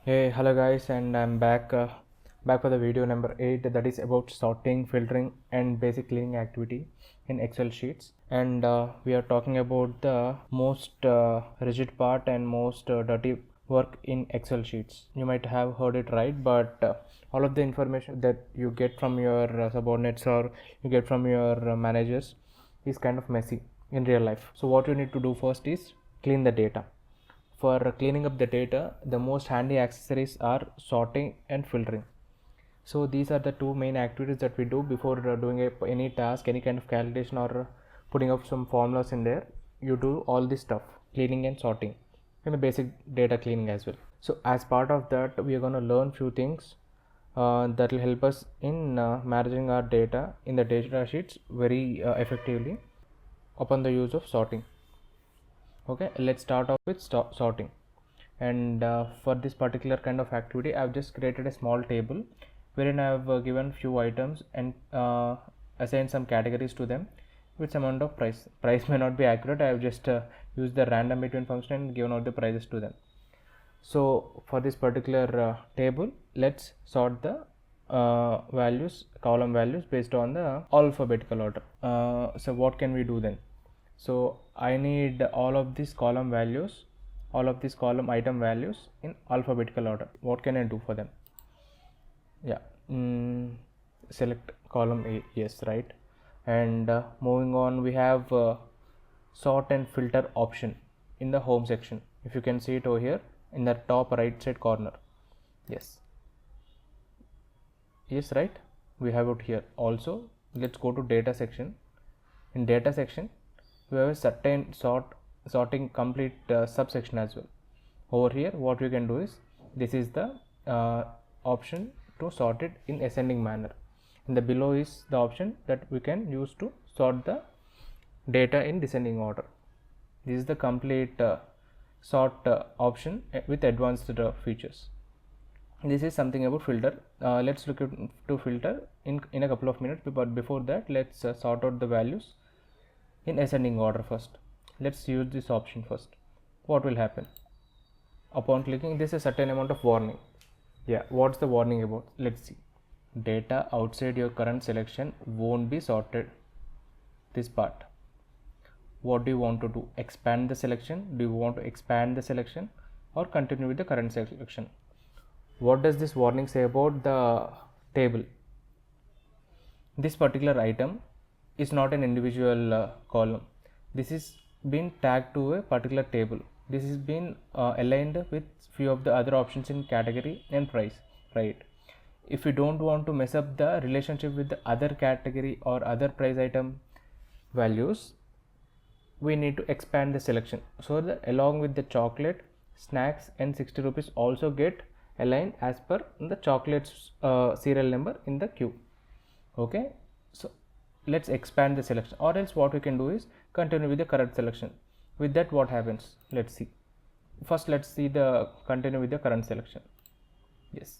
Hey, hello guys, and I'm back for the video number 8, that is about sorting, filtering, and basic cleaning activity in Excel sheets. And we are talking about the most rigid part and most dirty work in Excel sheets. You might have heard it right, but all of the information that you get from your subordinates or you get from your managers is kind of messy in real life. So what you need to do first is clean the data. For cleaning up the data, the most handy accessories are sorting and filtering. So these are the two main activities that we do before doing any task, any kind of calculation, or putting up some formulas in there. You do all this stuff, cleaning and sorting, and the basic data cleaning as well. So as part of that, we are going to learn few things that will help us in managing our data in the data sheets very effectively upon the use of sorting. Okay, let's start off with sorting. And for this particular kind of activity, I've just created a small table wherein I've given few items and assigned some categories to them with some amount of price may not be accurate. I've just used the random between function and given out the prices to them. So for this particular table, let's sort the column values based on the alphabetical order. So what can we do then? So I need all of these column values, all of these column item values in alphabetical order. What can I do for them? Yeah, select column A, yes, right. And moving on, we have sort and filter option in the home section. If you can see it over here in the top right side corner. Yes, right, we have it here. Also, let's go to data section. In data section, we have a certain sorting complete subsection as well. Over here, what we can do is, this is the option to sort it in ascending manner, and the below is the option that we can use to sort the data in descending order. This is the complete sort option with advanced features. This is something about filter. Let's look at to filter in a couple of minutes, but before that, let's sort out the values in ascending order first. Let's use this option first. What will happen upon clicking? This is a certain amount of warning. Yeah, what's the warning about? Let's see. Data outside your current selection won't be sorted. This part. What do you want to do? Expand the selection? Do you want to expand the selection or continue with the current selection? What does this warning say about the table? This particular item is not an individual column. This is been tagged to a particular table. This is been aligned with few of the other options in category and price, right? If you don't want to mess up the relationship with the other category or other price item values, we need to expand the selection so that along with the chocolate, snacks and 60 rupees also get aligned as per the chocolates serial number in the queue. Okay, so let's expand the selection, or else what we can do is continue with the current selection. With that, what happens? Let's see. First, let's see the continue with the current selection. Yes,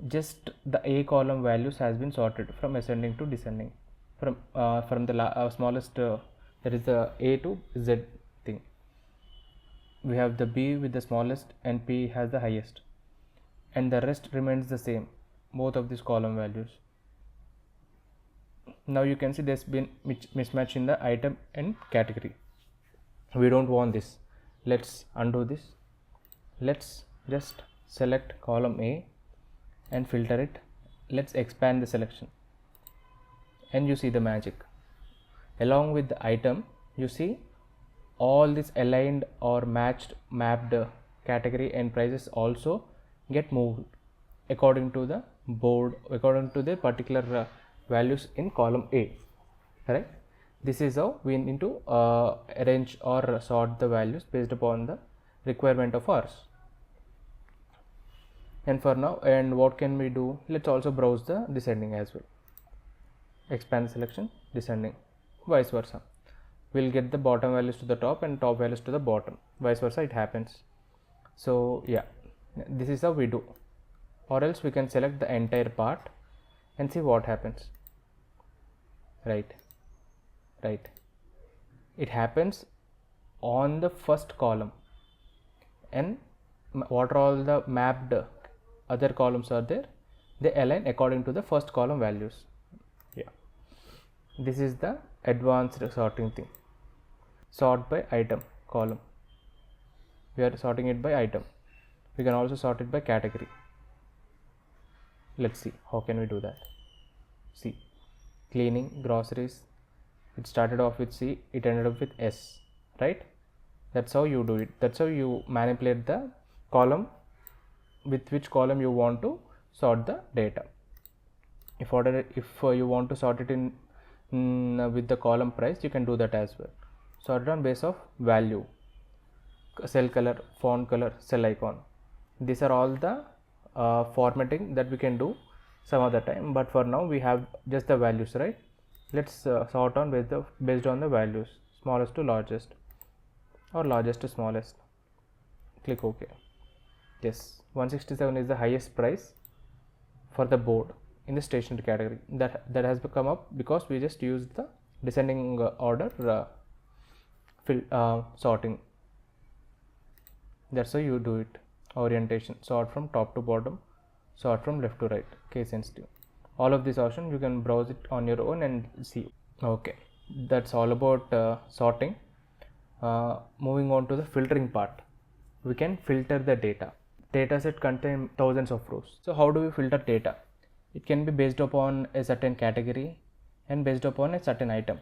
just the A column values has been sorted from ascending to descending, from the smallest, that is the A to Z thing. We have the B with the smallest and P has the highest, and the rest remains the same, both of these column values. Now you can see there's been mismatch in the item and category. We don't want this. Let's undo this. Let's just select column A and filter it. Let's expand the selection, and you see the magic. Along with the item, you see all this aligned or mapped category and prices also get moved according to the board, according to the particular values in column A, right? This is how we need to arrange or sort the values based upon the requirement of ours. And for now, and what can we do? Let's also browse the descending as well. Expand selection, descending, vice versa. We'll get the bottom values to the top and top values to the bottom, vice versa it happens. So yeah, this is how we do. Or else we can select the entire part and see what happens. Right, it happens on the first column, and what are all the mapped other columns are there, they align according to the first column values. Yeah, this is the advanced sorting thing. Sort by item column, we are sorting it by item. We can also sort it by category. Let's see how can we do that. See, cleaning, groceries, it started off with C, it ended up with S, right? That's how you do it. That's how you manipulate the column, with which column you want to sort the data. If you want to sort it in with the column price, you can do that as well. Sort it on base of value, cell color, font color, cell icon. These are all the formatting that we can do some other time, but for now we have just the values, right? Let's sort on based on the values, smallest to largest or largest to smallest. Click OK. Yes, 167 is the highest price for the board in the stationery category. That has come up because we just used the descending order sorting. That's how you do it. Orientation, sort from top to bottom, sort from left to right, case sensitive. All of these options you can browse it on your own and see. Okay, that's all about sorting. Moving on to the filtering part. We can filter the data. Dataset contain thousands of rows. So how do we filter data? It can be based upon a certain category and based upon a certain item.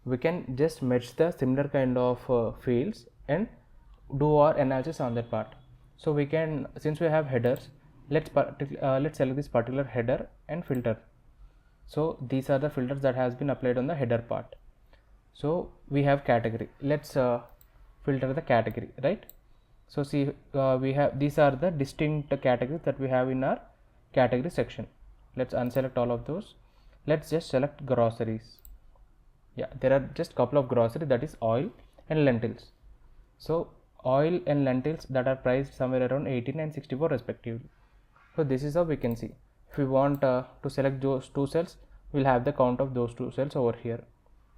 We can just merge the similar kind of fields and do our analysis on that part. So we can, since we have headers, let's select this particular header and filter. So these are the filters that has been applied on the header part. So we have category. Let's filter the category, right? So see, we have, these are the distinct categories that we have in our category section. Let's unselect all of those. Let's just select groceries. Yeah, there are just couple of groceries, that is oil and lentils. So oil and lentils that are priced somewhere around 18 and 64 respectively. So this is how we can see. If we want to select those two cells, we'll have the count of those two cells over here,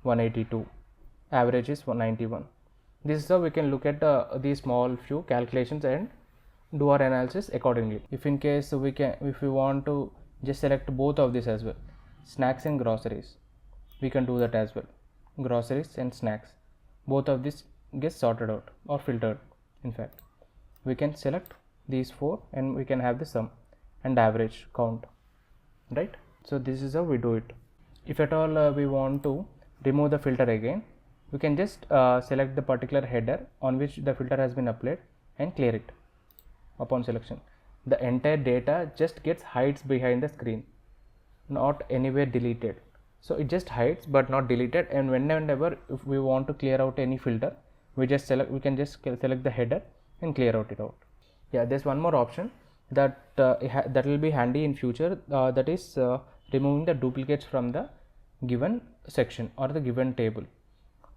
182. Average is 191. This is how we can look at these small few calculations and do our analysis accordingly. If in case if we want to just select both of these as well, snacks and groceries, we can do that as well. Groceries and snacks, both of these get sorted out or filtered. In fact, we can select these four and we can have the sum and average count, right? So this is how we do it. If at all we want to remove the filter again, we can just select the particular header on which the filter has been applied and clear it. Upon selection, the entire data just gets hides behind the screen, not anywhere deleted. So it just hides but not deleted, and whenever if we want to clear out any filter, we can just select the header and clear it out. Yeah, there's one more option that that will be handy in future, that is removing the duplicates from the given section or the given table.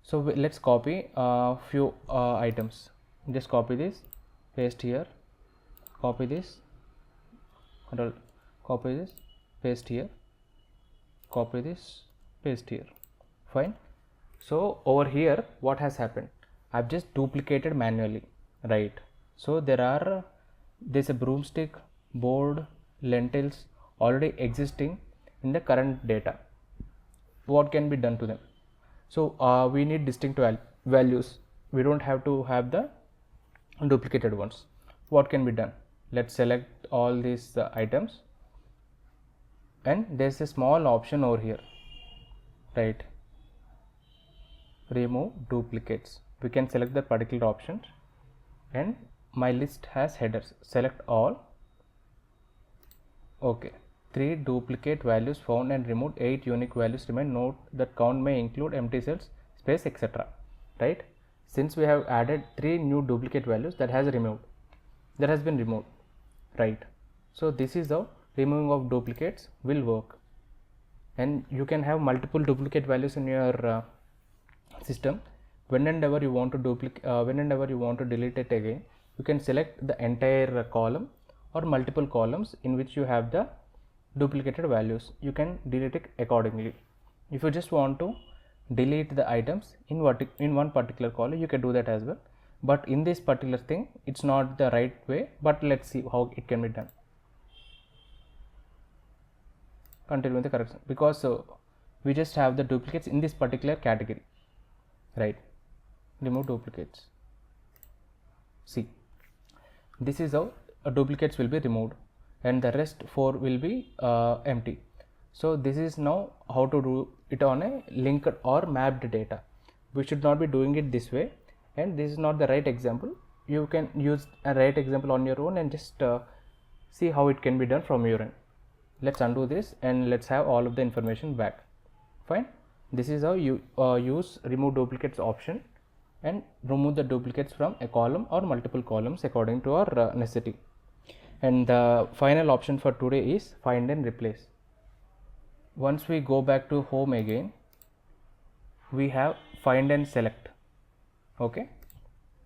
So let's copy a few items. Just copy this, paste here, copy this, copy this, paste here, copy this, paste here. Fine. So over here what has happened, I've just duplicated manually, right? So there's a broomstick, board, lentils already existing in the current data. What can be done to them? So we need distinct values. We don't have to have the duplicated ones. What can be done? Let's select all these items, and there's a small option over here, right? Remove duplicates. We can select the particular option, and my list has headers. Select all. Okay. 3 duplicate values found and removed, 8 unique values remain. Note that count may include empty cells, space, etc. Right? Since we have added 3 new duplicate values, that has been removed, right? So this is how removing of duplicates will work, and you can have multiple duplicate values in your system. Whenever you want to delete it again, you can select the entire column or multiple columns in which you have the duplicated values. You can delete it accordingly. If you just want to delete the items in one particular column, you can do that as well. but in this particular thing it's not the right way, but let's see how it can be done. Continue with the correction, because we just have the duplicates in this particular category, right? Remove duplicates. See, this is how duplicates will be removed and the rest 4 will be empty. So this is now how to do it on a linked or mapped data. We should not be doing it this way, and this is not the right example. You can use a right example on your own and just see how it can be done from your end. Let's undo this and let's have all of the information back. Fine. This is how you use remove duplicates option and remove the duplicates from a column or multiple columns according to our necessity. And the final option for today is find and replace. Once we go back to home again, we have find and select. Okay,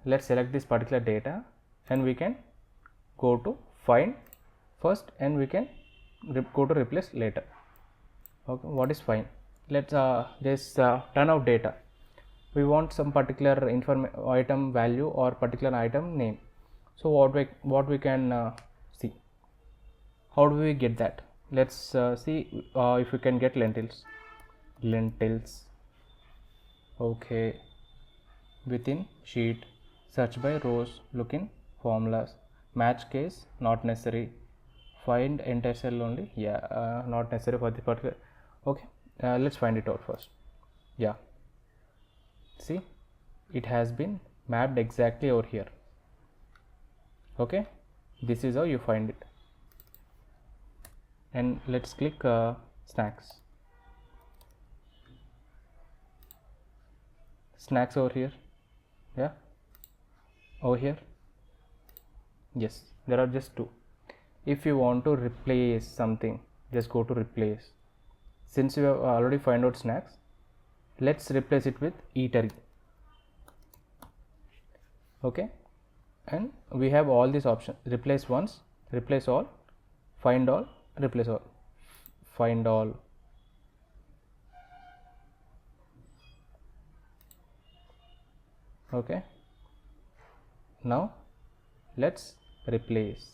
let's select this particular data and we can go to find first and we can go to replace later. Okay, what is find? Let's just turn out data. We want some particular item value or particular item name. So what we can see, how do we get that? Let's see if we can get lentils. Okay, within sheet, search by rows, look in formulas, match case not necessary, find entire cell only, yeah, not necessary for the particular. Okay, let's find it out first. Yeah, see, it has been mapped exactly over here. Okay, this is how you find it. And let's click snacks over here. Yeah, over here. Yes, there are just 2. If you want to replace something, just go to replace. Since you have already found out snacks, let's replace it with eatery. Okay, and we have all these options: replace once, replace all, find all, replace all, find all. Okay, now let's replace.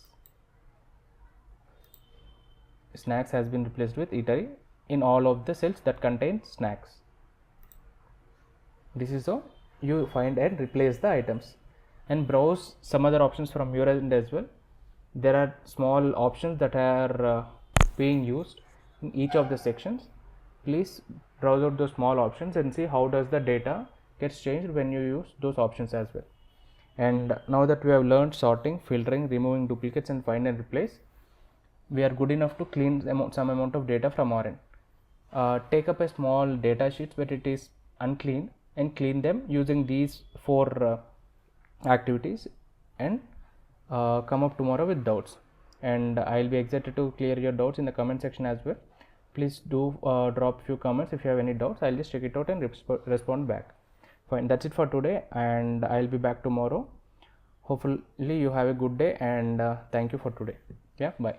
Snacks has been replaced with eatery in all of the cells that contain snacks. This is how you find and replace the items. And browse some other options from your end as well. There are small options that are being used in each of the sections. Please browse out those small options and see how does the data gets changed when you use those options as well. And now that we have learned sorting, filtering, removing duplicates and find and replace, we are good enough to clean some amount of data from our end. Take up a small data sheets where it is unclean and clean them using these 4 activities, and come up tomorrow with doubts, and I'll be excited to clear your doubts in the comment section as well. Please do drop few comments if you have any doubts. I'll just check it out and respond back. Fine, that's it for today, and I'll be back tomorrow. Hopefully you have a good day, and thank you for today. Yeah, bye.